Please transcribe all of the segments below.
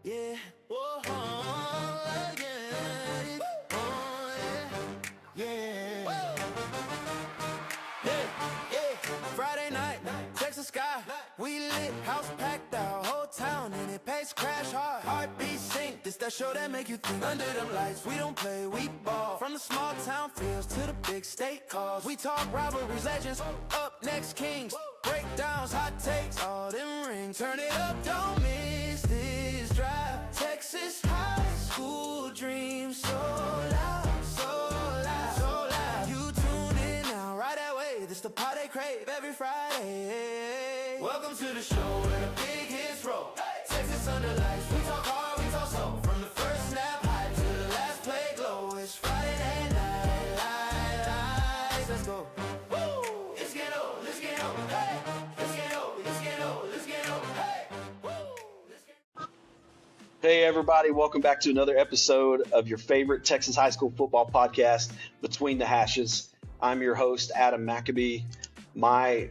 Yeah. Oh, yeah. Oh, yeah. Yeah. Yeah. Friday night, Texas sky. We lit, house packed out, whole town in it. Pace crash hard, heartbeat sink. This that show that make you think. Under them lights, we don't play, we ball. From the small town fields to the big state calls. We talk rivalries, legends. Up next, kings. Breakdowns, hot takes, all them rings. Turn it up, don't miss this drive. Texas high school dreams so loud, so loud, so loud. You tune in now, right that way. This the part they crave every Friday. Welcome to the show where the big hits roll. Texas under lights, we talk hard, we talk soul. From the first snap hype to the last play glow. It's Friday night lights. Let's go. Woo! Let's get old, let's get old. Hey, let's get old, let's get old, let's get old. Hey, woo! Let's get. Hey everybody, welcome back to another episode of your favorite Texas high school football podcast, Between the Hashes. I'm your host, Adam Maccabee. My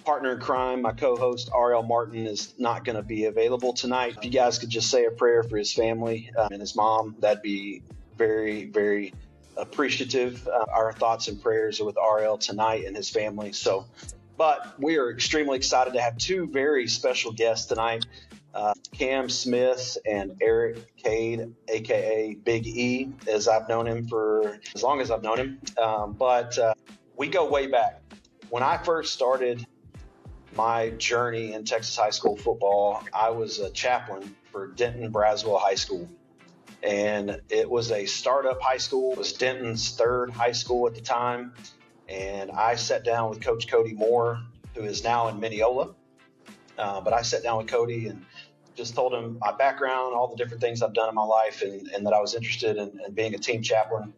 partner in crime, my co-host, Ariel Martin, is not going to be available tonight. If you guys could just say a prayer for his family and his mom, that'd be very, very appreciative. Our thoughts and prayers are with Ariel tonight and his family. But we are extremely excited to have two very special guests tonight. Cam Smith and Erick Cade, aka Big E, as I've known him for as long as I've known him. But we go way back. When I first started my journey in Texas high school football, I was a chaplain for Denton Braswell High School. And it was a startup high school. It was Denton's third high school at the time. And I sat down with Coach Cody Moore, who is now in Mineola. But I sat down with Cody and just told him my background, all the different things I've done in my life, and that I was interested in being a team chaplain.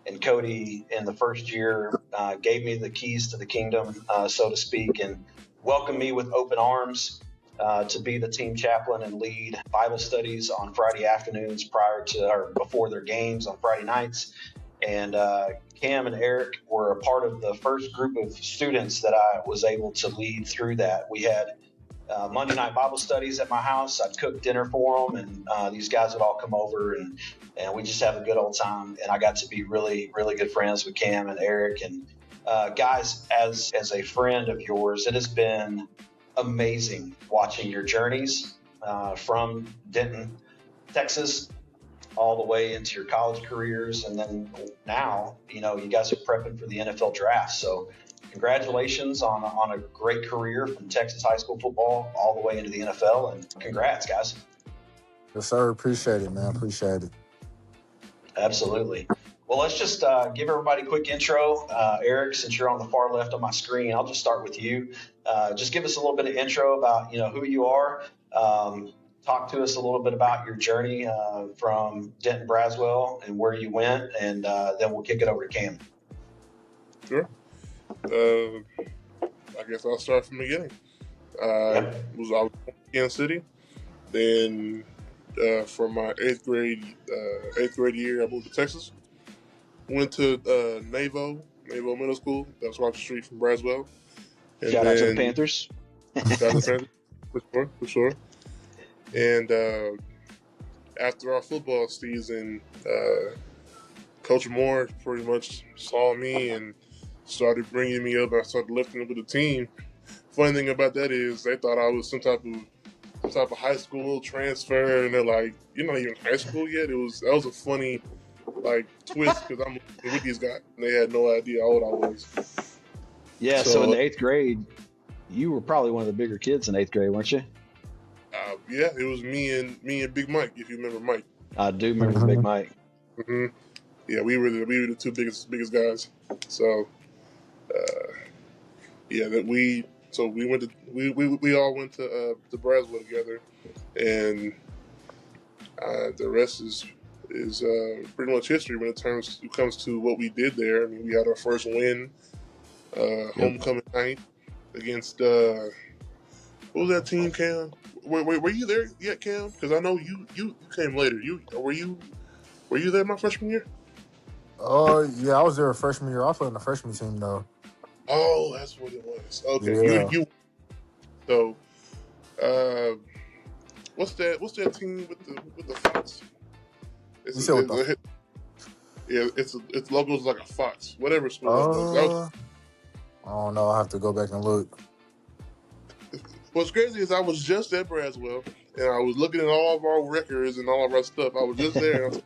And Cody, in the first year, gave me the keys to the kingdom, so to speak, and welcomed me with open arms to be the team chaplain and lead Bible studies on Friday afternoons prior to or before their games on Friday nights. And Cam and Erick were a part of the first group of students that I was able to lead through that. We had Monday night Bible studies at my house. I'd cook dinner for them, and these guys would all come over, and we just have a good old time. And I got to be really, really good friends with Cam and Erick. And guys, as a friend of yours, it has been amazing watching your journeys from Denton, Texas, all the way into your college careers. And then now, you guys are prepping for the NFL draft. So congratulations on a great career from Texas high school football all the way into the NFL, and congrats, guys. Yes, sir. Appreciate it, man. Appreciate it. Absolutely. Well, let's just give everybody a quick intro. Erick, since you're on the far left on my screen, I'll just start with you. Just give us a little bit of intro about, who you are. Talk to us a little bit about your journey from Denton Braswell and where you went, and then we'll kick it over to Cam. Sure. I guess I'll start from the beginning. I was born in Kansas City. Then for my eighth grade year, I moved to Texas. Went to Naval Middle School. That was across the street from Braswell. And Shout out to the Panthers. Shout out to the Panthers, for sure. And after our football season, Coach Moore pretty much saw me and started bringing me up. I started lifting up with the team. Funny thing about that is they thought I was some type of high school transfer, and they're like, "You're not even in high school yet." That was a funny twist because I'm with these guys, and they had no idea how old I was. Yeah. So in the eighth grade, you were probably one of the bigger kids in eighth grade, weren't you? Yeah, it was me and Big Mike. If you remember Mike, I do remember Big Mike. Mm-hmm. Yeah, we were the two biggest guys. So. We all went to Braswell together, and the rest is pretty much history when it comes to what we did there. I mean, we had our first win, homecoming night against what was that team, Cam? Were you there yet, Cam? Because I know you came later. Were you there my freshman year? Yeah, I was there freshman year. I played on the freshman team though. Oh, that's what it was. Okay, yeah. So, What's that team with the fox? You said what the? Its logo is like a fox. Whatever school that was. I don't know. I have to go back and look. What's crazy is I was just at Braswell, and I was looking at all of our records and all of our stuff. I was just there, and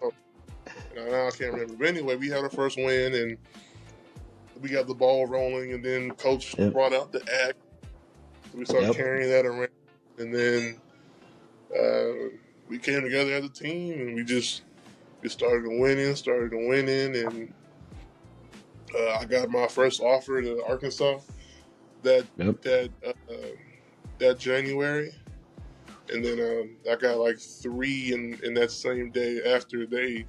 now I can't remember. But anyway, we had our first win, and we got the ball rolling, and then Coach brought out the act. So we started carrying that around, and then we came together as a team, and we started winning, and I got my first offer to Arkansas that January, and then I got like 3 in that same day after they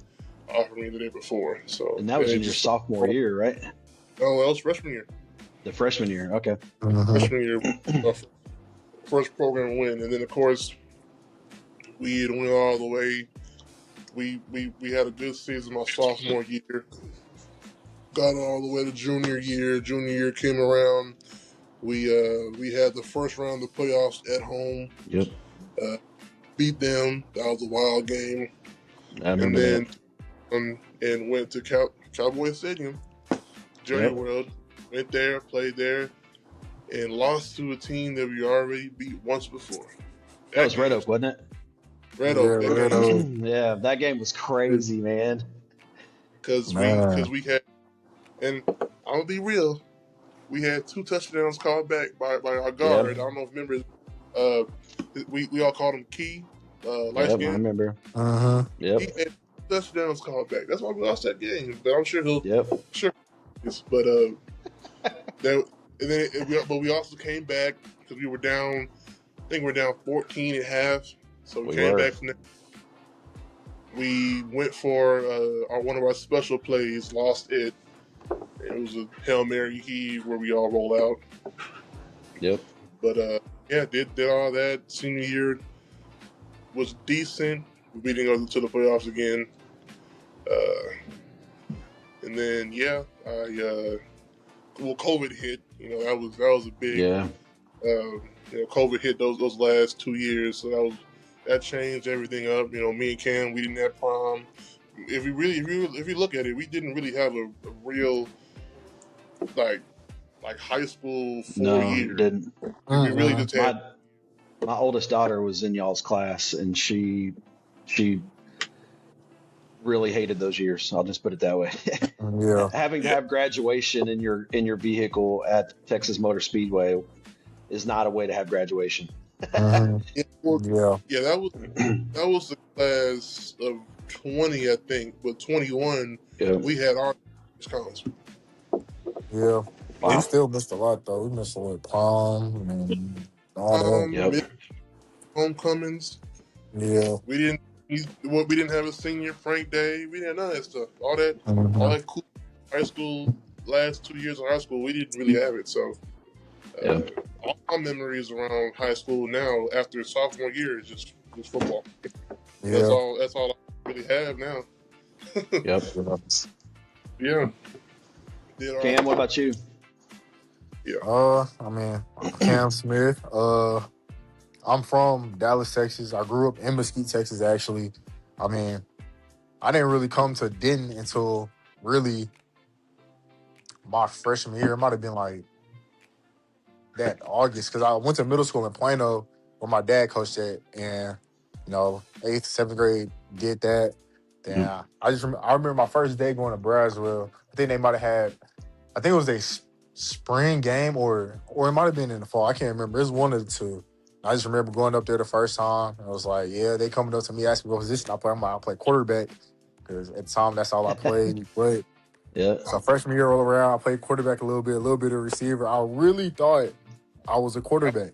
offered me the day before. So and that was in your sophomore year, right? Oh, that was freshman year. The freshman year, okay. Freshman year, first program win, and then of course we went all the way. We had a good season my sophomore year. Got all the way to junior year. Junior year came around. We had the first round of the playoffs at home. Yep. Beat them. That was a wild game. I remember and then and went to Cowboy Stadium, Journey World. Went there, played there, and lost to a team that we already beat once before. That was Red Oak, wasn't it? Red Oak. Yeah, that game was crazy, man. Because we had, and I'm gonna be real, we had 2 touchdowns called back by our guard. I don't know if you remember. We all called him Key. Light skin. I remember. Uh-huh. Yep. He had touchdowns called back. That's why we lost that game. But I'm sure he'll. Yep. Sure. But but we also came back because we were down. I think we're down 14 at half. So we came back from that. We went for one of our special plays. Lost it. It was a Hail Mary heave where we all roll out. Yep. But did all that. Senior year was decent. We didn't go to the playoffs again. And then COVID hit. That was a big. Yeah. COVID hit those last 2 years, so that changed everything up. Me and Cam, we didn't have prom. If you look at it, we didn't really have a real like high school 4 years. Didn't. We really just had. My oldest daughter was in y'all's class, and she really hated those years. I'll just put it that way. Yeah. Having to have graduation in your vehicle at Texas Motor Speedway is not a way to have graduation. Yeah. Yeah, that was the class of 20, I think, but 21 we had our Wisconsin. Yeah. Wow. We still missed a lot though. We missed a lot of prom and all that. Homecomings. Yeah. We didn't have a senior prank day. We didn't have none of that stuff. All that cool high school last 2 years of high school, we didn't really have it. So all my memories around high school now after sophomore year is just football. Yeah. That's all I really have now. Yep. Yeah. Cam, what about you? Yeah. I'm Cam Smith. I'm from Dallas, Texas. I grew up in Mesquite, Texas, actually. I didn't really come to Denton until really my freshman year. It might have been like that August, because I went to middle school in Plano where my dad coached at, and 8th, 7th grade did that. Then I remember my first day going to Braswell. I think they might have had, I think it was a spring game or it might have been in the fall. I can't remember. It was one of the two. I just remember going up there the first time. I was like, they coming up to me asking me what position I play. I'm like, I play quarterback, because at the time that's all I played. But so freshman year roll around, I played quarterback a little bit of receiver. I really thought I was a quarterback.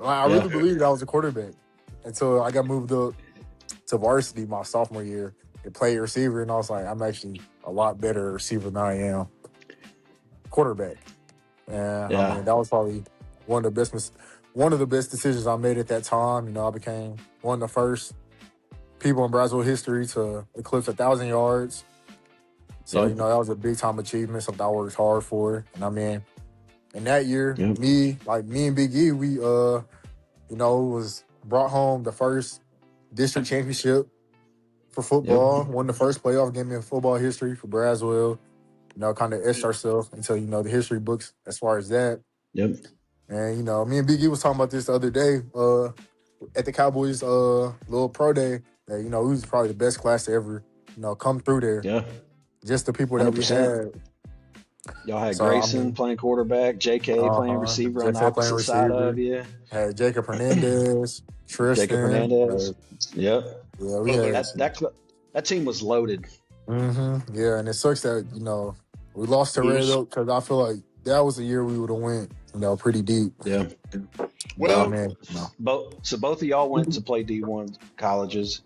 I really believed I was a quarterback until I got moved up to varsity my sophomore year and played receiver, and I was like, I'm actually a lot better receiver than I am quarterback. And that was probably one of the best decisions I made at that time. I became one of the first people in Braswell history to eclipse 1,000 yards. So, that was a big time achievement, something I worked hard for. And in that year, me and Big E, we, it was brought home the first district championship for football. Won the first playoff game in football history for Braswell. Kind of etched ourselves into the history books as far as that. Yep. And me and Big E was talking about this the other day at the Cowboys little pro day. That we was probably the best class to ever come through there. Yeah. Just the people that we 100%. had. Y'all had So, Grayson playing quarterback, JK playing receiver on the JK playing opposite side receiver. of you. Had Jacob Hernandez, Tristan. Jacob Hernandez. Yep. Yeah, we had that team was loaded. Yeah, and it sucks that we lost to Red Oak because I feel like that was the year we would have went pretty deep. Yeah. Well, both of y'all went to play D1 colleges.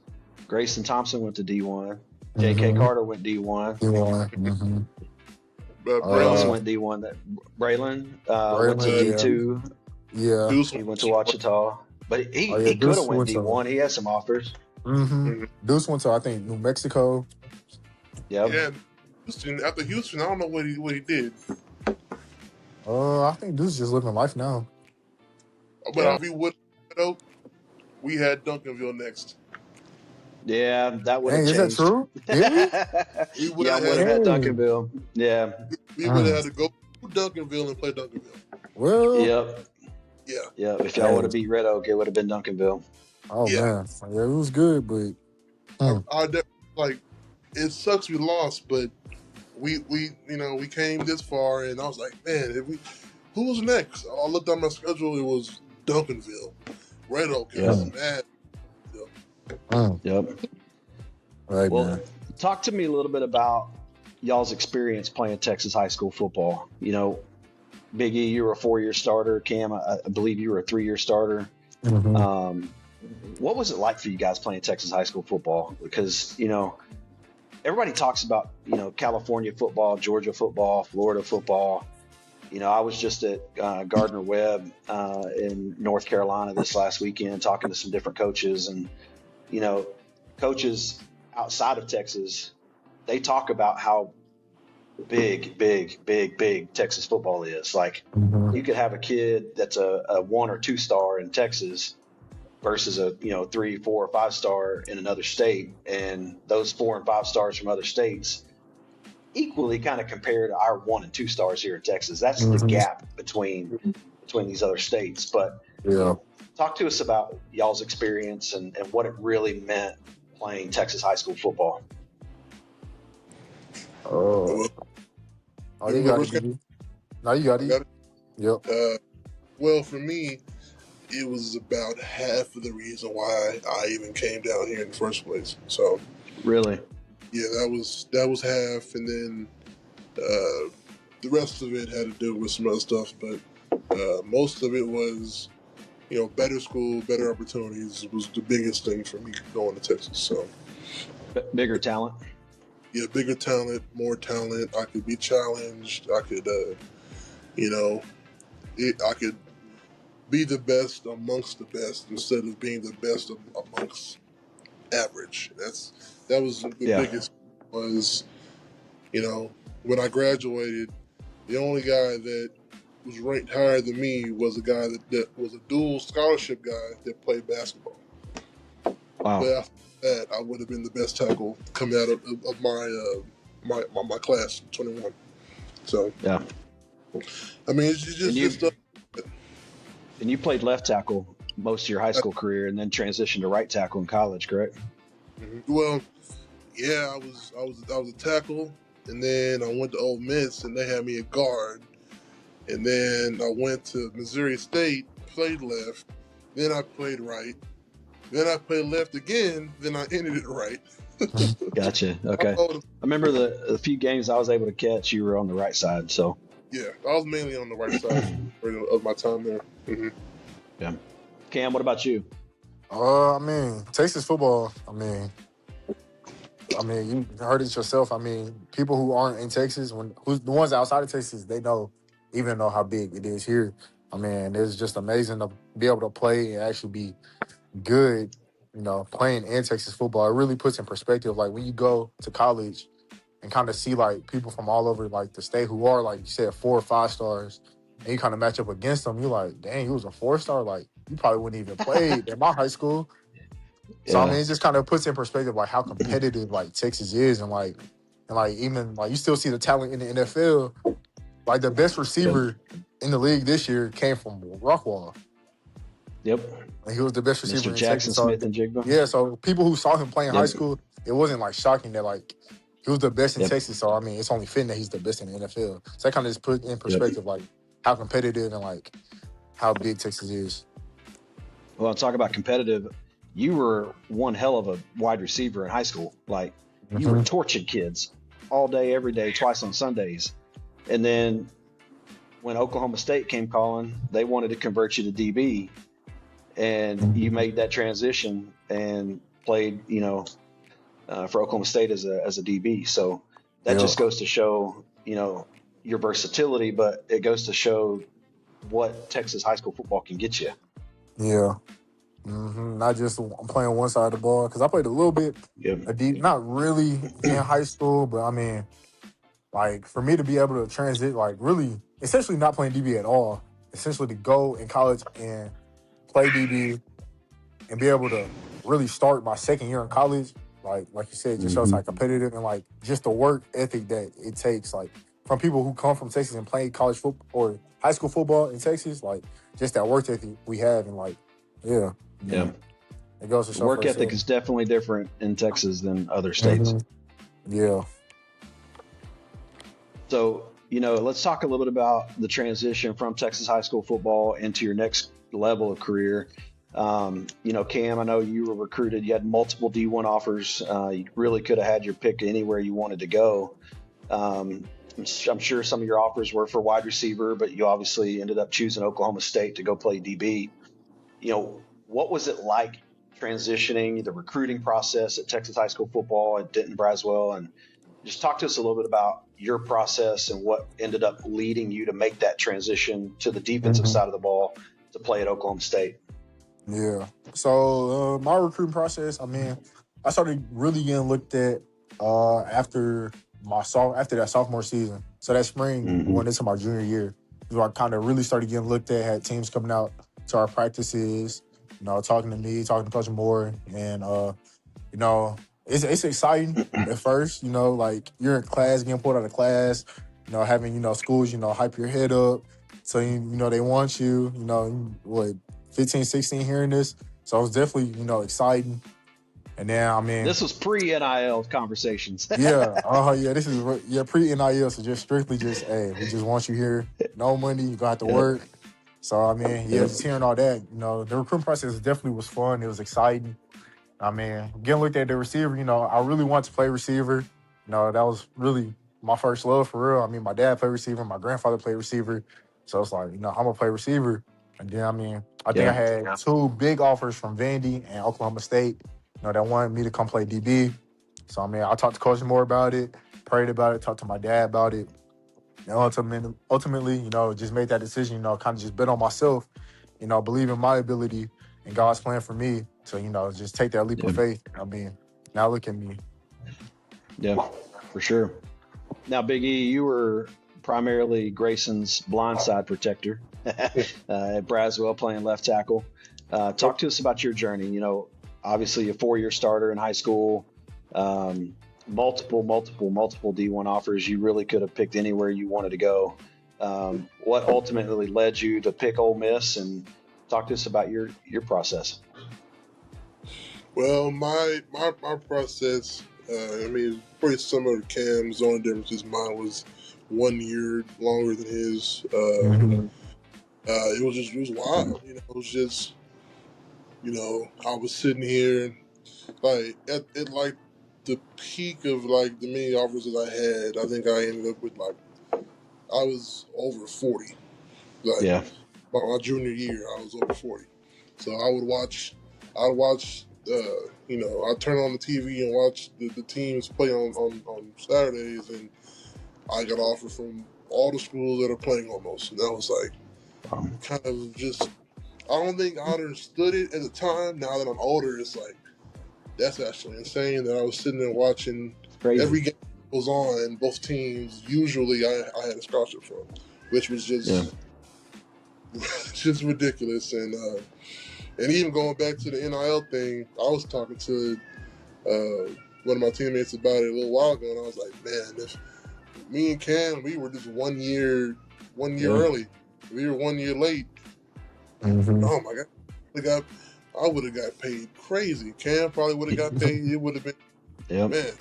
Grayson Thompson went to D1. JK Carter went D1. D1. Braylon went D1. Braylon went to D2. Yeah. He went to Ouachita. But he could have went D1. He had some offers. Deuce went to, I think, New Mexico. Yep. Yeah. Houston, after Houston, I don't know what he did. I think Deuce just living life now. But if we would have, we had Duncanville next. Yeah, that would have changed. Is that true? We would have had Duncanville. Yeah. We would have had to go to Duncanville and play Duncanville. Well. Yep. Yeah. Yeah. If y'all would have beat Red Oak, it would have been Duncanville. Oh man, yeah, it was good, but I definitely it sucks we lost, but we came this far, and I was like, man, who was next? I looked on my schedule, it was Duncanville, Red Oak, mad. Yep. Right, well, man. Talk to me a little bit about y'all's experience playing Texas high school football. Big E, you were a 4-year starter. Cam, I believe you were a 3-year starter. What was it like for you guys playing Texas high school football? Because, everybody talks about, California football, Georgia football, Florida football. I was just at Gardner Webb in North Carolina this last weekend talking to some different coaches. And, coaches outside of Texas, they talk about how big Texas football is. Like, you could have a kid that's a 1 or 2 star in Texas versus a 3, 4, or 5 star in another state, and those 4 and 5 stars from other states equally kind of compare to our 1 and 2 stars here in Texas. That's the gap between these other states. But talk to us about y'all's experience and what it really meant playing Texas high school football. You got it. No, you got it. Yep. Well, for me, it was about half of the reason why I even came down here in the first place. So, really, yeah, that was half, and then the rest of it had to do with some other stuff. But most of it was, better school, better opportunities was the biggest thing for me going to Texas. So, bigger talent. Yeah, bigger talent, more talent. I could be challenged. I could, I could be the best amongst the best instead of being the best amongst average. That was the biggest. Was, when I graduated, the only guy that was ranked higher than me was a guy that was a dual scholarship guy that played basketball. Wow. But after that, I would have been the best tackle coming out of my class, 21. So, yeah. I mean, it's just stuff. And you played left tackle most of your high school career, and then transitioned to right tackle in college, correct? Well, yeah, I was a tackle, and then I went to Ole Miss, and they had me at guard, and then I went to Missouri State, played left, then I played right, then I played left again, then I ended it right. Gotcha. Okay. I remember the few games I was able to catch. You were on the right side, so. Yeah, I was mainly on the right side of my time there. Yeah. Cam, what about you? I mean, Texas football. I mean, you heard it yourself. I mean, people who aren't in Texas, the ones outside of Texas, they even know how big it is here. I mean, it's just amazing to be able to play and actually be good. Playing in Texas football, it really puts in perspective. Like when you go to college and kind of see like people from all over like the state who are like you said 4 or 5 stars, and you kind of match up against them, you're like, dang, he was a 4 star. Like you probably wouldn't even play at my high school. So I mean, Yeah. it just kind of puts in perspective like how competitive like Texas is, and like even like you still see the talent in the NFL. Like the best Yep. receiver in the league this year came from Rockwall. Yep. And he was the best Mr. receiver in Jackson Texas. So Smith and Jigba. yeah, so people who saw him play in high Yep. school, it wasn't like shocking that like he was the best in Yep. Texas. So I mean, it's only fitting that he's the best in the NFL. So that kind of just put in Yep. perspective like how competitive and like how big Texas is. Well, talk about competitive. You were one hell of a wide receiver in high school. Like you were Mm-hmm. torching kids all day, every day, twice on Sundays. And then when Oklahoma State came calling, they wanted to convert you to DB, and you made that transition and played, for Oklahoma State as a DB. So that Yeah, just goes to show, your versatility, but it goes to show what Texas high school football can get you. yeah. Not just I'm playing one side of the ball because I played a little bit Yep. a deep, not really in high school, but I mean, like for me to be able to transit, like really, essentially not playing DB at all, essentially to go in college and play DB and be able to really start my second year in college, like you said, just shows Mm-hmm. how competitive and like just the work ethic that it takes, like from people who come from Texas and play college football or high school football in Texas, like just that work ethic we have and like, yeah, Yeah. man, it goes to The show for work ethic itself. is definitely different in Texas than other states. Hmm. Yeah. So, let's talk a little bit about the transition from Texas high school football into your next level of career. Cam, I know you were recruited. You had multiple D1 offers. You really could have had your pick anywhere you wanted to go. I'm sure some of your offers were for wide receiver, but you obviously ended up choosing Oklahoma State to go play DB. What was it like transitioning the recruiting process at Texas high school football at Denton Braswell? And just talk to us a little bit about your process and what ended up leading you to make that transition to the defensive Hmm. side of the ball to play at Oklahoma State. Yeah. So my recruiting process, I mean, I started really getting looked at after after that sophomore season. So that spring Mm-hmm. going into my junior year is where I kind of really started getting looked at. Had teams coming out to our practices, talking to me, talking to Coach Moore, and you know, it's exciting at first. Like you're in class, getting pulled out of class. Having schools hype your head up, so they want you. What 15, 16 hearing this. So it was definitely, exciting. And then, I mean, This was pre-NIL conversations. yeah, yeah, this is, pre-NIL. So just strictly just, hey, we just want you here. No money, you gonna have to Yep. work. So, I mean, yeah, Yep. just hearing all that, the recruitment process definitely was fun. It was exciting. I mean, getting looked at the receiver, I really wanted to play receiver. That was really my first love for real. I mean, my dad played receiver, my grandfather played receiver. So it's like, I'm gonna play receiver. And then, I mean, I think I Yeah. had two big offers from Vandy and Oklahoma State, that wanted me to come play DB. So, I mean, I talked to Coach Moore about it, prayed about it, talked to my dad about it. And ultimately, just made that decision, kind of just bet on myself, believe in my ability and God's plan for me to, just take that leap of Yeah. faith. I mean, now look at me. Yeah, for sure. Now, Big E, you were primarily Grayson's blindside protector at Braswell playing left tackle. Talk to us about your journey. Obviously a 4-year starter in high school, multiple D1 offers. You really could have picked anywhere you wanted to go. What ultimately led you to pick Ole Miss, and talk to us about your process. Well, my process, I mean, pretty similar to Cam's. The only difference is mine was 1 year longer than his. It was wild. It was just, I was sitting here, like, at like the peak of, like, the many offers that I had, I think I ended up with, like, I was over 40. Like, Yeah. by my junior year, I was over 40. So I'd watch, I'd turn on the TV and watch the teams play on Saturdays, and I got offers from all the schools that are playing almost. And that was like, kind of just, I don't think I understood it at the time. Now that I'm older, it's like, that's actually insane that I was sitting there watching Crazy. every game that was on, both teams, usually I had a scholarship from, which was just just ridiculous. And even going back to the NIL thing, I was talking to one of my teammates about it a little while ago, and I was like, man, if me and Cam, we were just 1 year early. We were 1 year late. Mm-hmm. Oh my God. I would have got paid crazy. Cam probably would have got paid. It would have been, man.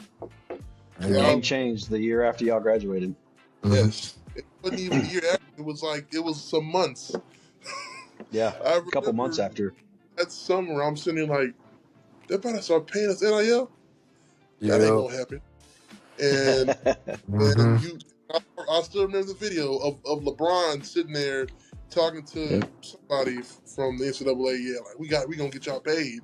The game changed the year after y'all graduated. Yes. It wasn't even a year after. It was some months. Yeah, I a couple months remember after. that summer, I'm sitting there like, they about to start paying us NIL? That ain't Yeah. going to happen. And Mm-hmm. I still remember the video of LeBron sitting there talking to somebody from the NCAA. Yeah, like we gonna get y'all paid.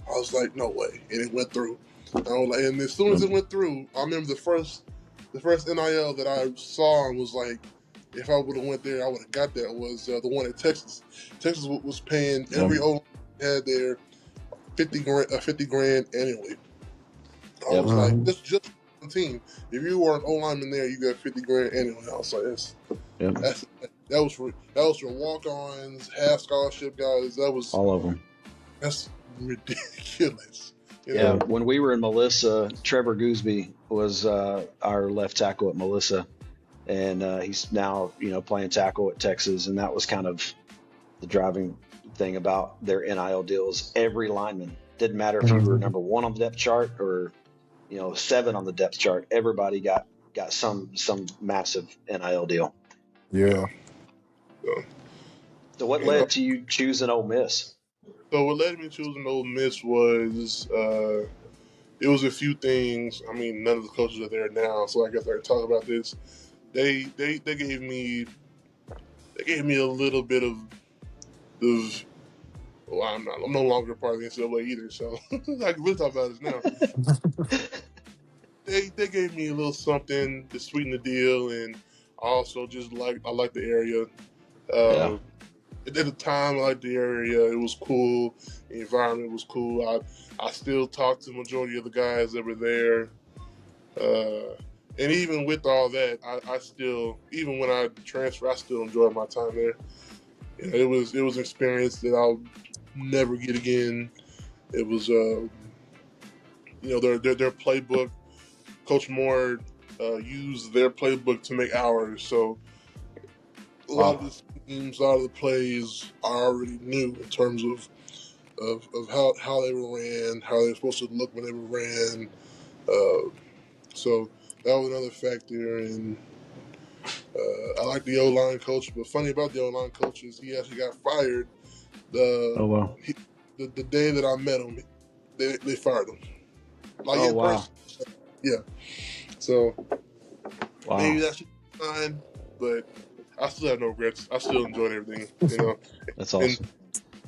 I was like, no way, and it went through. I was like, and as soon as it went through, I remember the first NIL that I saw and was like, if I would have went there, I would have got that. Was the one in Texas. Texas was paying every O had there 50 grand annually. I was like, just one team. If you were an O lineman there, you got 50 grand annually. I was like, that was for walk-ons, half scholarship guys. That was all of them. That's ridiculous. You Yeah, know? when we were in Melissa, Trevor Gooseby was our left tackle at Melissa, and he's now playing tackle at Texas, and that was kind of the driving thing about their NIL deals. Every lineman, didn't matter if you were number 1 on the depth chart or 7 on the depth chart. Everybody got some massive NIL deal. Yeah. So what led to you choosing Ole Miss? So what led me choosing Ole Miss was it was a few things. I mean, none of the coaches are there now, so I guess I can talk about this. They gave me a little bit of well, I'm no longer part of the NCAA either, so I can really talk about this now. They gave me a little something to sweeten the deal, and I also just I like the area. At the time, I liked the area. It was cool. The environment was cool. I still talk to the majority of the guys that were there. And even with all that, I still, even when I transfer, I still enjoyed my time there. It was an experience that I'll never get again. It was, their playbook. Coach Moore used their playbook to make ours. So a lot of the schemes, a lot of the plays I already knew in terms of how they were ran, how they were supposed to look when they were ran. So that was another factor. And I like the O-line coach, but funny about the O-line coach is he actually got fired. The day that I met him, they fired him. Like person. Yeah. So maybe that should be fine, but I still have no regrets. I still enjoyed everything. That's awesome.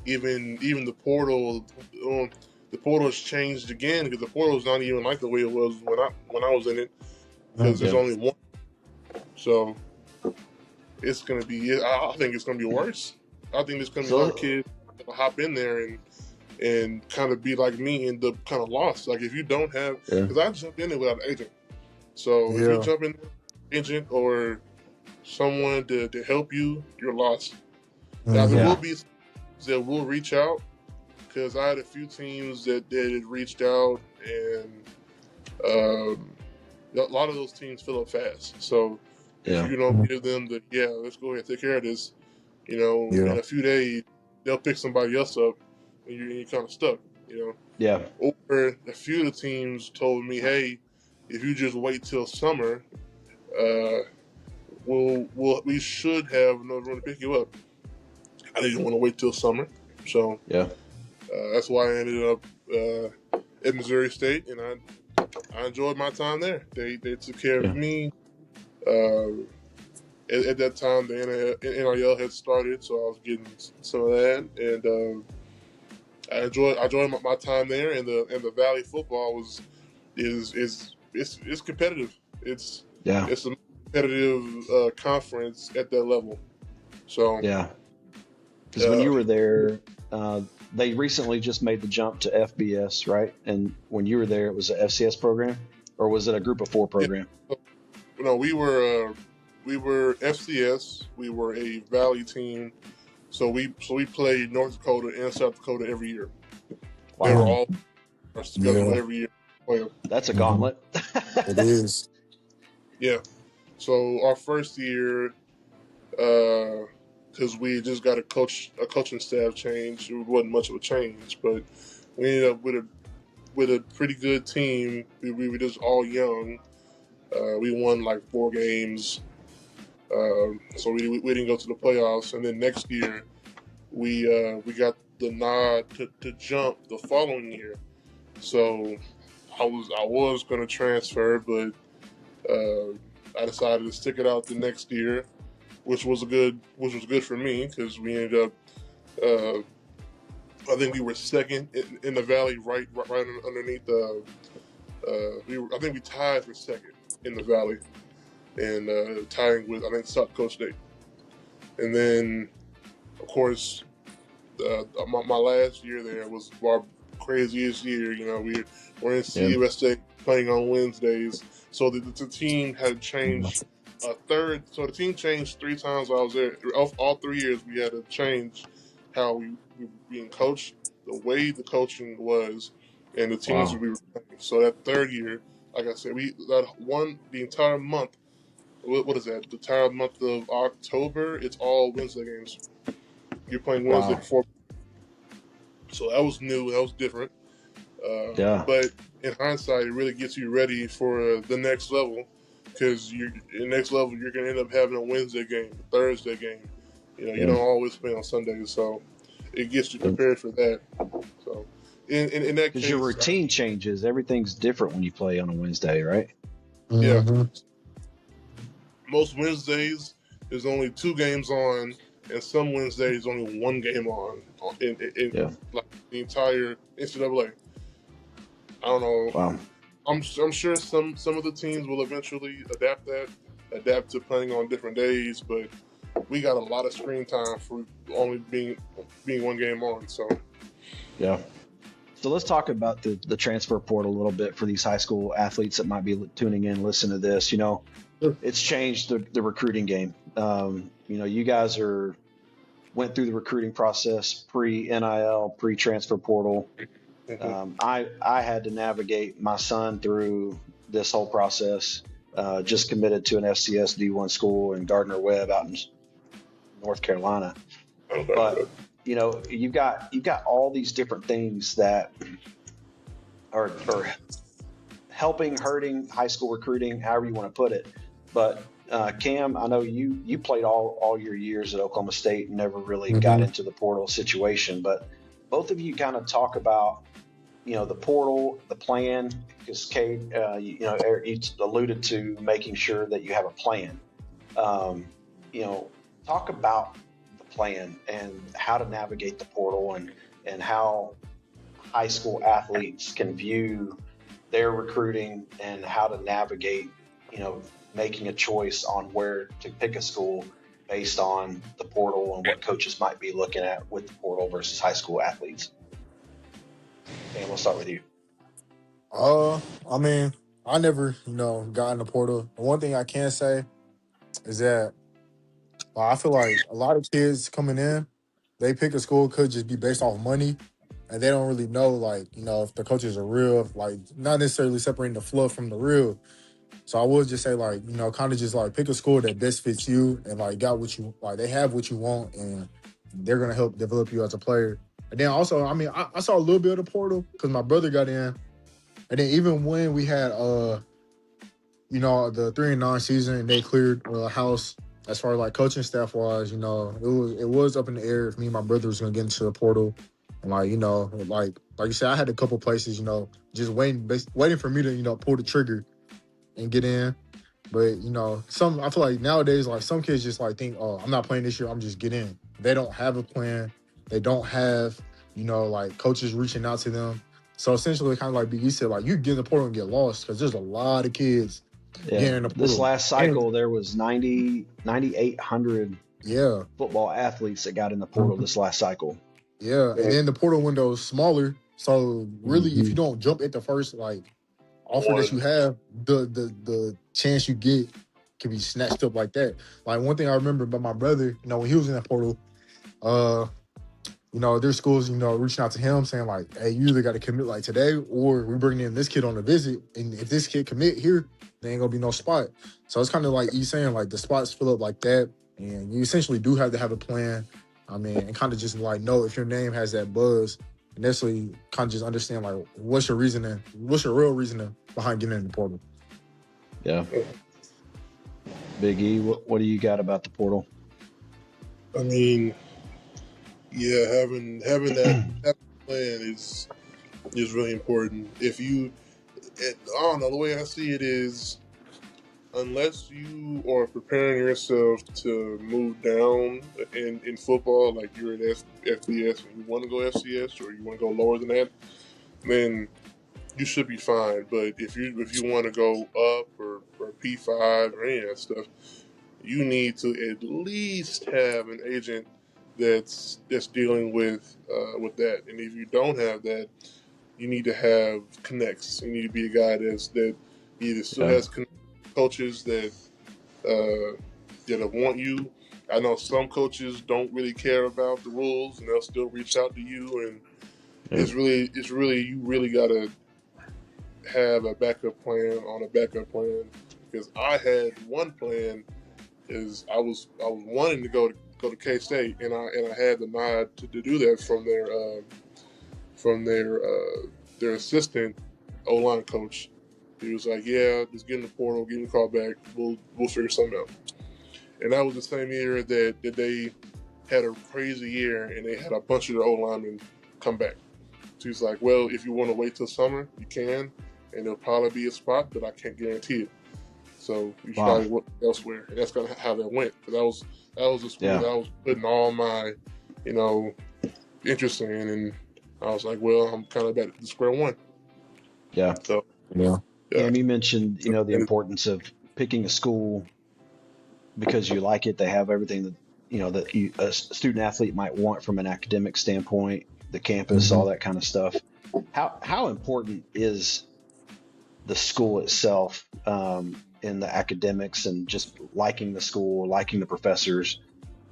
And even the portal, the portal has changed again because the portal is not even like the way it was when I was in it, because there's only one. So it's gonna be. I think it's gonna be worse. I think there's gonna be a lot of kids that will hop in there and kind of be like me and end up kind of lost. Like if you don't have, because I jumped in there without an agent. So if you jump in with an agent or someone to help you, you're lost. Now there will be some that will reach out, because I had a few teams that had reached out, and a lot of those teams fill up fast. So if you don't give them let's go ahead and take care of this, in a few days they'll pick somebody else up, and you're kind of stuck. Yeah. Or a few of the teams told me, hey, if you just wait till summer, we should have another room to pick you up. I didn't want to wait till summer, so that's why I ended up at Missouri State, and I enjoyed my time there. They took care of me. At that time, the NIL had started, so I was getting some of that, and I enjoyed my time there. And the Valley football is competitive. It's a competitive conference at that level. So because when you were there, they recently just made the jump to FBS, right? And when you were there, it was an FCS program, or was it a Group of 4 program? No, we were FCS. We were a Valley team. So we played North Dakota and South Dakota every year. They were Wow, all our schedule Yeah. every year. Play 'em. that's a Mhm. gauntlet. It is. Yeah. So our first year, because we just got a coaching staff change, it wasn't much of a change, but we ended up with a pretty good team. We were just all young. We won like 4 games, so we didn't go to the playoffs. And then next year, we got the nod to jump the following year. So I was going to transfer, but I decided to stick it out the next year, which was good for me because we ended up. I think we were second in the valley, right underneath the. I think we tied for second in the valley, and tying with I think South Coast State. And then, of course, my last year there was our craziest year. You know, we're in Yeah. CUSA playing on Wednesdays, so the team had changed a third. So the team changed 3 times while I was there. All 3 years we had to change how we were being coached, the way the coaching was, and the teams Wow. that we were playing. So that third year, like I said, the entire month. What is that? The entire month of October, it's all Wednesday games. You're playing Wednesday Wow. before, so that was new. That was different. Yeah. But in hindsight, it really gets you ready for the next level because the next level you're gonna end up having a Wednesday game, a Thursday game. You know, you Yeah. don't always play on Sundays, so it gets you prepared for that. So in that Because your case, routine changes. Everything's different when you play on a Wednesday, right? yeah, Hmm. most Wednesdays there's only 2 games on, and some Wednesdays only 1 game on in Yeah. like the entire NCAA. I don't know. Wow. I'm sure some of the teams will eventually adapt to playing on different days, but we got a lot of screen time for only being 1 game on. So Yeah. So let's talk about the transfer portal a little bit for these high school athletes that might be tuning in, listen to this. You know, Sure. it's changed the recruiting game. You know, you guys went through the recruiting process pre NIL, pre transfer portal. I had to navigate my son through this whole process. Just committed to an FCS D1 school in Gardner Webb out in North Carolina. But you know, you've got all these different things that are helping, hurting high school recruiting, however you want to put it. But Cam, I know you played all your years at Oklahoma State and never really got Hmm. into the portal situation. But both of you kind of talk about, you know, the portal, the plan, because Cade, you know, Erick, you alluded to making sure that you have a plan. You know, talk about the plan and how to navigate the portal and how high school athletes can view their recruiting and how to navigate, you know, making a choice on where to pick a school based on the portal and what coaches might be looking at with the portal versus high school athletes. And we'll start with you. I mean, I never, got in the portal. The one thing I can say is that I feel like a lot of kids coming in, they pick a school could just be based off money, and they don't really know, like, if the coaches are real, like, not necessarily separating the fluff from the real. So I would just say, like, kind of just like pick a school that best fits you and like got what you like. They have what you want, and they're gonna help develop you as a player. And then also, I mean, I saw a little bit of the portal because my brother got in, and then even when we had the 3-9 season, and they cleared house as far as like coaching staff wise, it was up in the air if me and my brother was gonna get into the portal. And like you said, I had a couple places, just waiting for me to, pull the trigger and get in. But some I feel like nowadays, like some kids just like think, oh, I'm not playing this year, I'm just get in. They don't have a plan. They don't have, like coaches reaching out to them. So essentially, kind of like Biggie said, like you get in the portal and get lost because there's a lot of kids Yeah. getting in the This portal. last And cycle, there was 9,800 yeah, football athletes that got in the portal this last cycle. yeah, and then the portal window is smaller. So really, if you Mhm. don't jump at the first like offer that you one. have, the chance you get can be snatched up like that. Like one thing I remember about my brother, when he was in that portal, There's schools, reaching out to him saying like, hey, you either got to commit like today or we're bringing in this kid on a visit. And if this kid commit here, there ain't going to be no spot. So it's kind of like you saying like the spots fill up like that. And you essentially do have to have a plan. And kind of just like know if your name has that buzz and necessarily kind of just understand like what's your real reasoning behind getting in the portal. Yeah. Big E, what do you got about the portal? I mean, yeah, having that plan is really important. I don't know, the way I see it is, unless you are preparing yourself to move down in football, like you're in FBS and you want to go FCS or you want to go lower than that, then you should be fine. But if you want to go up or P5 or any of that stuff, you need to at least have an agent that's dealing with that. And if you don't have that, you need to have connects. You need to be a guy that either still has coaches that want you. I know some coaches don't really care about the rules, and they'll still reach out to you. And it's really you really gotta have a backup plan on a backup plan. Because I had one plan is I was wanting to go to K-State, and I had the nod to do that from their assistant O-line coach. He was like, "Yeah, just get in the portal, give me a call back. We'll figure something out." And that was the same year that they had a crazy year, and they had a bunch of the O-linemen come back. So he's like, "Well, if you want to wait till summer, you can, and there'll probably be a spot, but I can't guarantee it. So you should probably look elsewhere." And that's kind of how that went. Because that was the school that I was putting all my, interest in, and I was like, well, I'm kind of back to square one. Yeah. So yeah. And you mentioned, the importance of picking a school because you like it. They have everything that a student athlete might want from an academic standpoint, the campus, all that kind of stuff. How important is the school itself in the academics and just liking the school, liking the professors?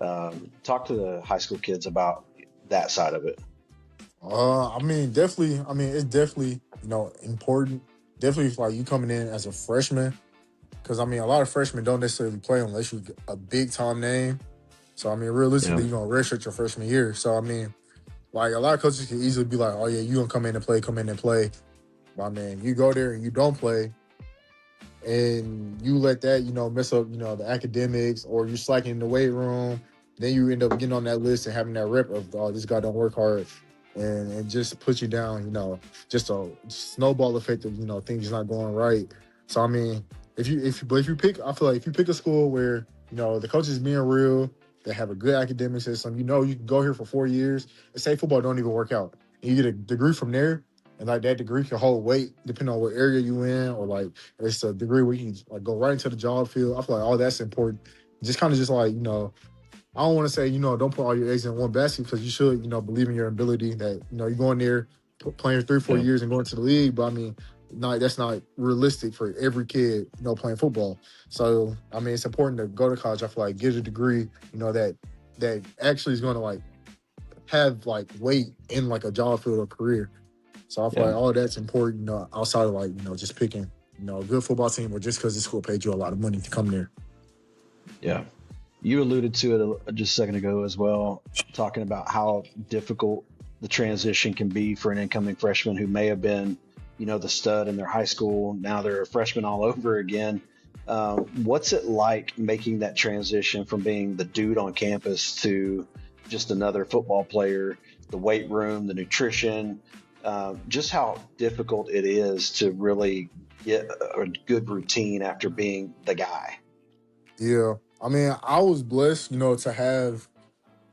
Talk to the high school kids about that side of it. Definitely. It's definitely, important. Definitely if like you coming in as a freshman, because a lot of freshmen don't necessarily play unless you're a big time name. So realistically, you're gonna redshirt your freshman year. So like a lot of coaches can easily be like, "Oh yeah, you gonna come in and play." But you go there and you don't play, and you let that, mess up, the academics, or you're slacking in the weight room. Then you end up getting on that list and having that rep of, oh, this guy don't work hard, and just put you down, just a snowball effect of, things not going right. So if you pick, I feel like if you pick a school where, the coaches being real, they have a good academic system, you can go here for 4 years and say football don't even work out. And you get a degree from there, and like that degree can hold weight depending on what area you in, or like it's a degree where you can like go right into the job field. I feel like all that's important. Just kind of just like, I don't want to say, don't put all your eggs in one basket, because you should, believe in your ability that, you're going there playing 3-4 years and going to the league. But that's not realistic for every kid, playing football. So, it's important to go to college. I feel like get a degree, that actually is going to like have like weight in like a job field or career. So I feel like all that's important, outside of like, just picking, a good football team, or just because the school paid you a lot of money to come there. Yeah. You alluded to it just a second ago as well, talking about how difficult the transition can be for an incoming freshman who may have been, the stud in their high school. Now they're a freshman all over again. What's it like making that transition from being the dude on campus to just another football player, the weight room, the nutrition, just how difficult it is to really get a good routine after being the guy? Yeah. I was blessed, to have,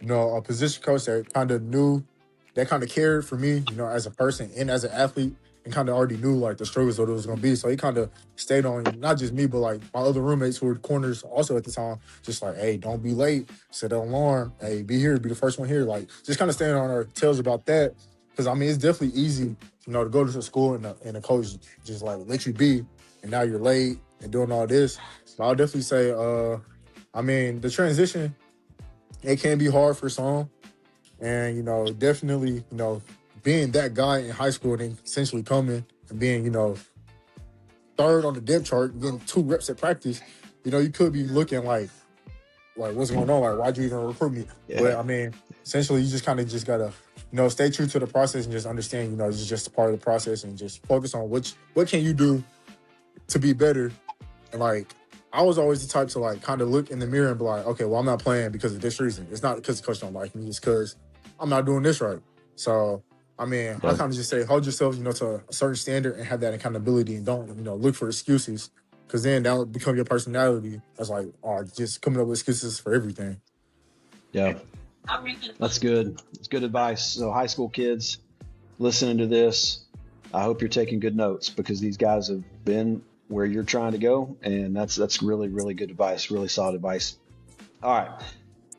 a position coach that kind of knew, that kind of cared for me, as a person and as an athlete, and kind of already knew like the struggles that it was going to be. So he kind of stayed on not just me, but like my other roommates who were corners also at the time, just like, hey, don't be late, set an alarm, hey, be here, be the first one here. Like just kind of staying on our tails about that. Because it's definitely easy, to go to school and a coach just like let you be, and now you're late and doing all this. So I'll definitely say, the transition, it can be hard for some. And, definitely, being that guy in high school and then essentially coming and being, third on the depth chart, getting 2 reps at practice, you could be looking like what's going on? Like, why'd you even recruit me? Yeah. But I mean, essentially, you just kind of just gotta, stay true to the process and just understand, it's just a part of the process and just focus on what can you do to be better. And like, I was always the type to like kind of look in the mirror and be like, okay, well, I'm not playing because of this reason. It's not because the coach don't like me. It's because I'm not doing this right. So, I mean, I kind of just say, hold yourself, to a certain standard and have that accountability and don't, look for excuses. Because then that will become your personality. That's like, just coming up with excuses for everything. Yeah, that's good. It's good advice. So high school kids listening to this, I hope you're taking good notes because these guys have been where you're trying to go, and that's really, really good advice, really solid advice. All right.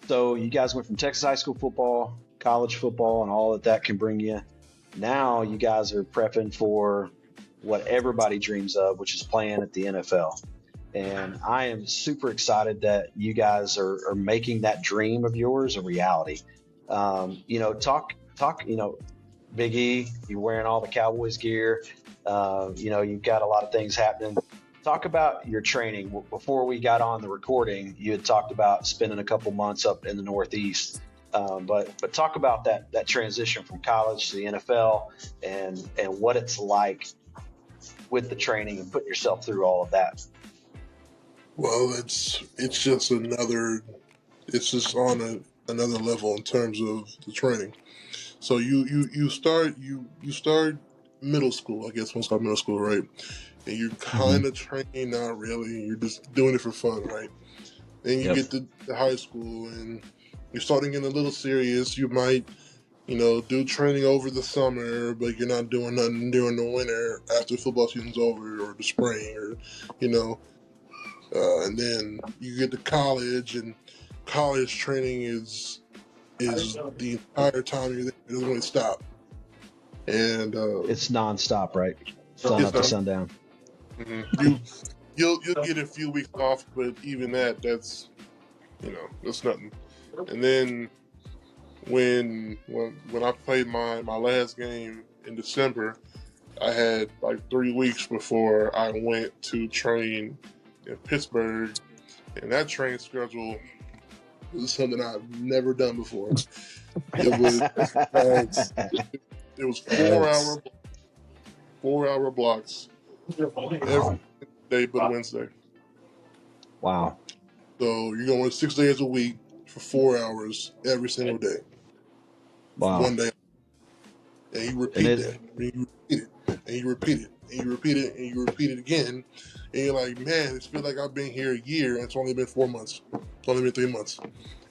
So you guys went from Texas high school football, college football, and all that can bring you. Now you guys are prepping for what everybody dreams of, which is playing at the NFL. And I am super excited that you guys are making that dream of yours a reality. Talk, Big E, you're wearing all the Cowboys gear. You've got a lot of things happening. Talk about your training. Before we got on the recording, you had talked about spending a couple months up in the Northeast. But talk about that transition from college to the NFL and what it's like with the training and putting yourself through all of that. Well, it's just on another level in terms of the training. So you start middle school, I guess once middle school, right? And you're kind of training, not really. You're just doing it for fun, right? Then you get to high school and you're starting getting a little serious. You might, do training over the summer, but you're not doing nothing during the winter after football season's over or the spring or, and then you get to college and college training is the entire time you're there. It doesn't really stop. And it's nonstop, right? Sun up to sundown. Mm-hmm. You'll get a few weeks off, but even that's nothing. And then when I played my last game in December, I had like 3 weeks before I went to train in Pittsburgh, and that training schedule was something I've never done before. It was 4-hour blocks every day but Wednesday. Wow. So you're going 6 days a week for 4 hours every single day. Wow. 1 day. And you repeat that. And you repeat it. And you repeat it. And you repeat it. And you repeat it again. And you're like, man, it feels like I've been here a year and it's only been 4 months. It's only been 3 months.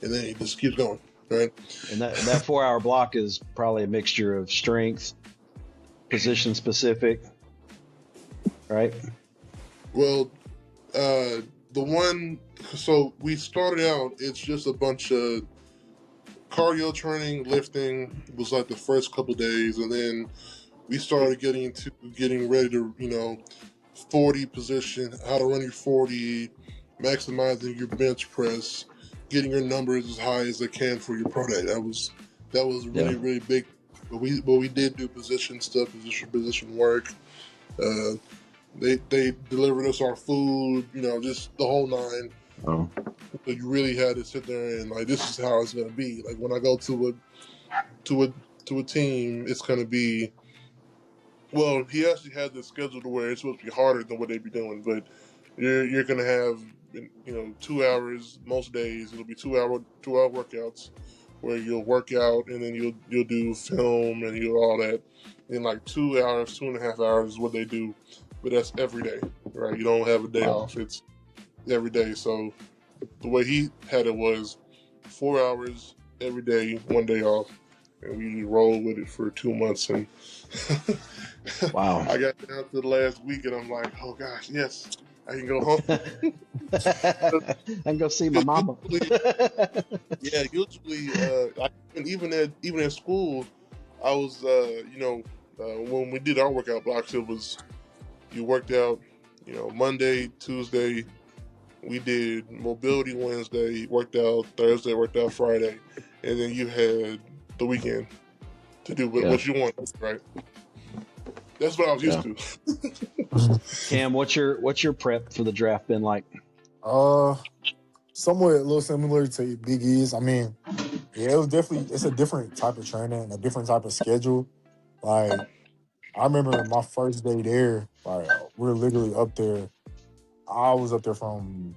And then it just keeps going. Right? And that 4-hour block is probably a mixture of strength, position specific, right? Well, so we started out, it's just a bunch of cardio training, lifting was like the first couple days, and then we started getting ready to, 40 position, how to run your 40, maximizing your bench press, getting your numbers as high as they can for your pro day. That was really, really big. But we did do position stuff, position work. They delivered us our food, just the whole nine. Oh. So you really had to sit there and like, this is how it's gonna be. Like when I go to a team, it's gonna be. Well, he actually had this schedule to where it's supposed to be harder than what they'd be doing, but you're gonna have 2 hours most days. It'll be 2-hour workouts where you'll work out and then you'll do film and you'll all that. In like 2 hours, 2.5 hours is what they do, but that's every day, right? You don't have a day off. It's every day. So the way he had it was 4 hours every day, 1 day off, and we rolled with it for 2 months. And wow, I got down to the last week, and I'm like, oh gosh, yes, I can go home. I can go see my mama. Usually, even at school, I was, when we did our workout blocks, it was you worked out, Monday, Tuesday. We did mobility Wednesday, worked out Thursday, worked out Friday, and then you had the weekend to do what you want, right? That's what I was used to. Cam, what's your prep for the draft been like? Somewhat a little similar to Big E's. I mean, yeah, it's a different type of training and a different type of schedule. Like, I remember my first day there, like, we're literally up there. I was up there from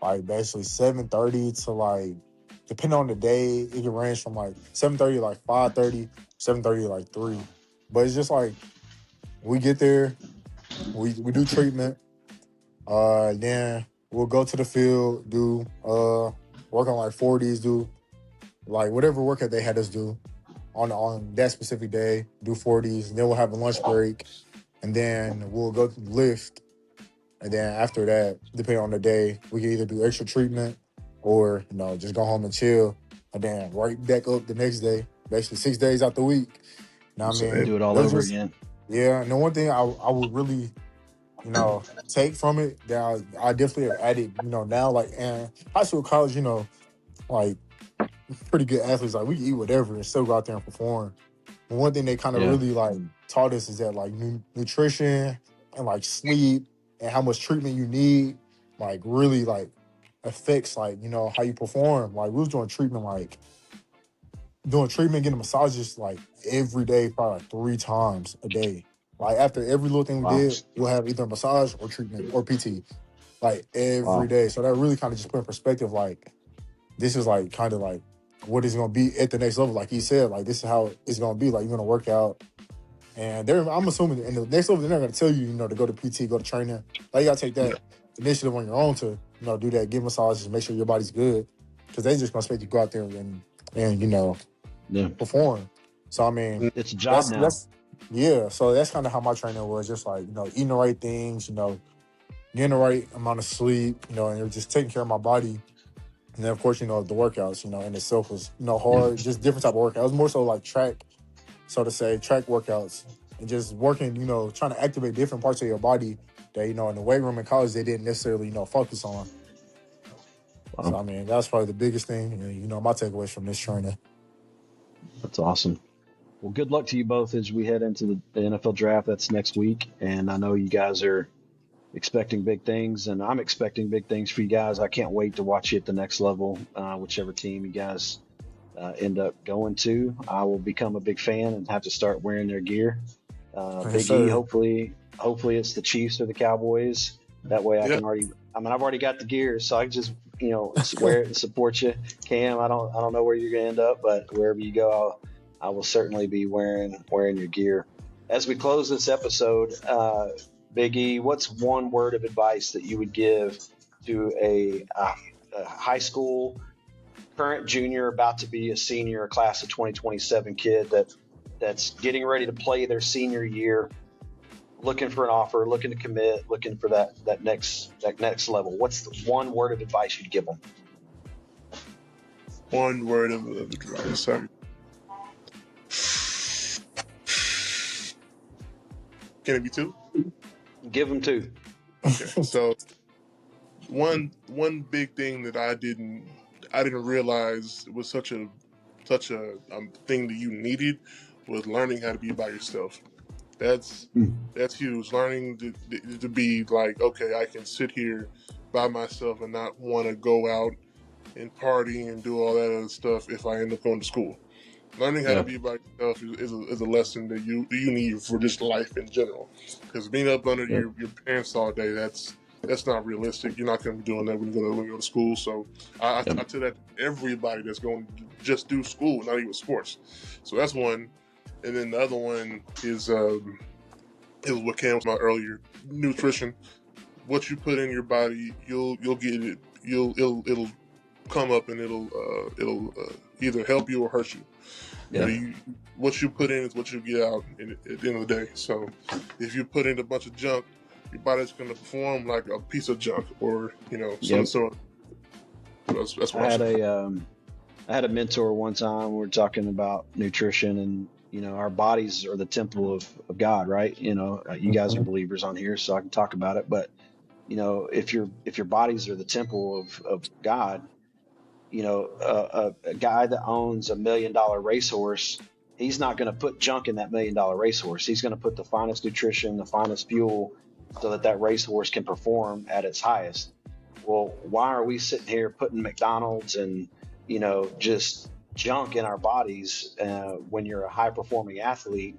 like basically 7:30 to like, depending on the day, it can range from like 7:30 to like 5:30, 7:30 to like 3. But it's just like we get there, we do treatment, then we'll go to the field, do work on like 40s, do like whatever workout they had us do on that specific day, do 40s, and then we'll have a lunch break, and then we'll go lift. And then after that, depending on the day, we can either do extra treatment or, just go home and chill. And then right back up the next day, basically 6 days out the week. You know what I mean? Do it all That was over just, again. yeah. And the one thing I would really, take from it that I definitely have added, now, like, and high school, college, like, pretty good athletes, like, we can eat whatever and still go out there and perform. But one thing they kind of really, like, taught us is that, like, nutrition and, like, sleep and how much treatment you need, like, really, like, affects, like, how you perform. Like, we was doing treatment, getting massages, like, every day, probably like 3 times a day. Like, after every little thing we did, we'll have either massage or treatment or PT, like, every day. So that really kind of just put in perspective, like, this is, like, kind of, like, what is going to be at the next level. Like he said, like, this is how it's going to be. Like, you're going to work out. And I'm assuming in the next level, they're not going to tell you, to go to PT, go to training. Like, you got to take that initiative on your own to, do that, give massages, make sure your body's good. Because they just going to expect you to go out there and perform. So, I mean, it's a job now. So that's kind of how my training was. Just like, eating the right things, getting the right amount of sleep, and just taking care of my body. And then, of course, the workouts, in itself was, hard, just different type of workout. It was more so like track workouts, and just working, trying to activate different parts of your body that, in the weight room in college, they didn't necessarily, focus on. Wow. So, I mean, that's probably the biggest thing, my takeaways from this training. That's awesome. Well, good luck to you both as we head into the NFL draft. That's next week. And I know you guys are expecting big things, and I'm expecting big things for you guys. I can't wait to watch you at the next level, whichever team you guys end up going to. I will become a big fan and have to start wearing their gear. Big E, hopefully it's the Chiefs or the Cowboys. That way I've already got the gear, so I can just, wear it and support you. Cam, I don't know where you're going to end up, but wherever you go, I will certainly be wearing your gear. As we close this episode, Big E, what's one word of advice that you would give to a high school current junior, about to be a senior, a class of 2027 kid that's getting ready to play their senior year, looking for an offer, looking to commit, looking for that next level? What's the one word of advice you'd give them? One word of advice. Sorry. Can it be 2? Give them 2. Okay, so one big thing that I didn't realize was such a thing that you needed was learning how to be by yourself. That's huge. Learning to be like, okay, I can sit here by myself and not want to go out and party and do all that other stuff if I end up going to school. Learning how to be by yourself is a lesson that you need for just life in general. Because being up under your parents all day, that's not realistic. You're not going to be doing that when you go to school. So I tell that to everybody that's going to just do school, not even sports. So that's one. And then the other one is what Cam was about earlier: nutrition. What you put in your body, you'll get it. It'll come up and it'll either help you or hurt you. What you put in is what you get out at the end of the day. So if you put in a bunch of junk, your body's going to perform like a piece of junk, or some sort. That's what I had a mentor one time. We were talking about nutrition, and our bodies are the temple of God, right? You guys are believers on here, so I can talk about it. But if your bodies are the temple of God, a guy that owns $1 million racehorse, he's not going to put junk in that $1 million racehorse. He's going to put the finest nutrition, the finest fuel, so that that racehorse can perform at its highest. Well, why are we sitting here putting McDonald's and just junk in our bodies when you're a high performing athlete?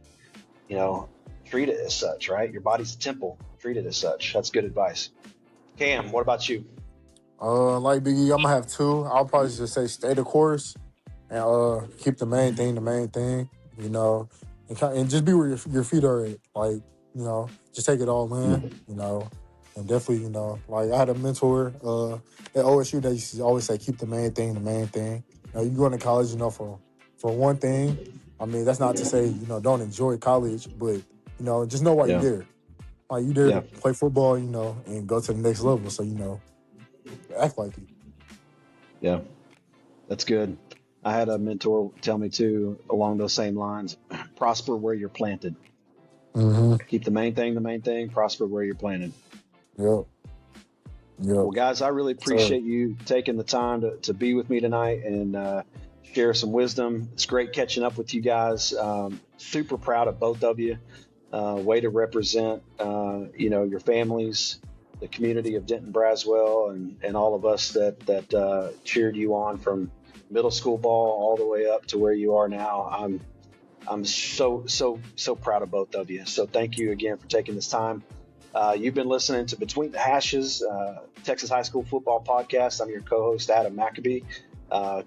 Treat it as such, right? Your body's a temple. Treat it as such. That's good advice. Cam, what about you? Like Biggie, I'm gonna have two. I'll probably just say stay the course and keep the main thing, and just be where your feet are at. Like, just take it all in, and definitely, like I had a mentor at OSU that used to always say, keep the main thing, the main thing. You going to college, for one thing. I mean, that's not to say, don't enjoy college, but, just know why you're there. Like, you there to play football, and go to the next level. So, act like it. Yeah, that's good. I had a mentor tell me too, along those same lines, prosper where you're planted. Mm-hmm. Keep the main thing, prosper where you're planted. Yep. Well, guys, I really appreciate you taking the time to be with me tonight and share some wisdom. It's great catching up with you guys. Super proud of both of you. Way to represent, your families, the community of Denton Braswell, and all of us that cheered you on from middle school ball all the way up to where you are now. I'm so proud of both of you. So thank you again for taking this time. You've been listening to Between the Hashes, Texas High School Football Podcast. I'm your co-host, Adam Maccabee.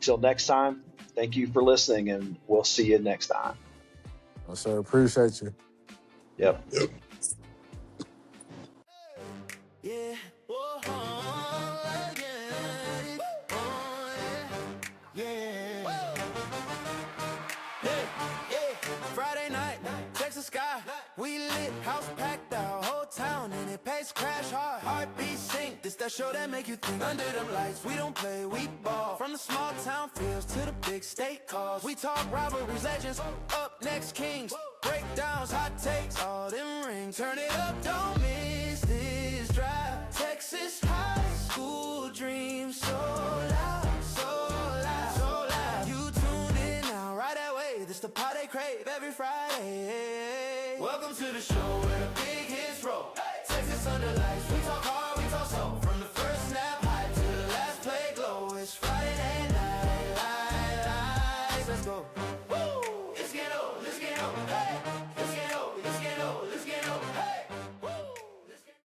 Till next time, thank you for listening, and we'll see you next time. Yes, sir. Appreciate you. Yep. Yeah. Whoa, yeah. Friday night, Texas sky, we lit, house packed out, whole town in it, pace crash hard, heartbeat sink. This that show that make you think. Under them lights, we don't play, we ball. From the small town fields to the big state calls. We talk rivalries, legends, up next kings, breakdowns, hot takes, all them rings. Turn it up, don't miss this drive. Texas high school dreams so loud, so loud, so loud. You tuned in now, right that way. This the part they crave every Friday. Welcome to the show where the big hits roll. Texas under lights.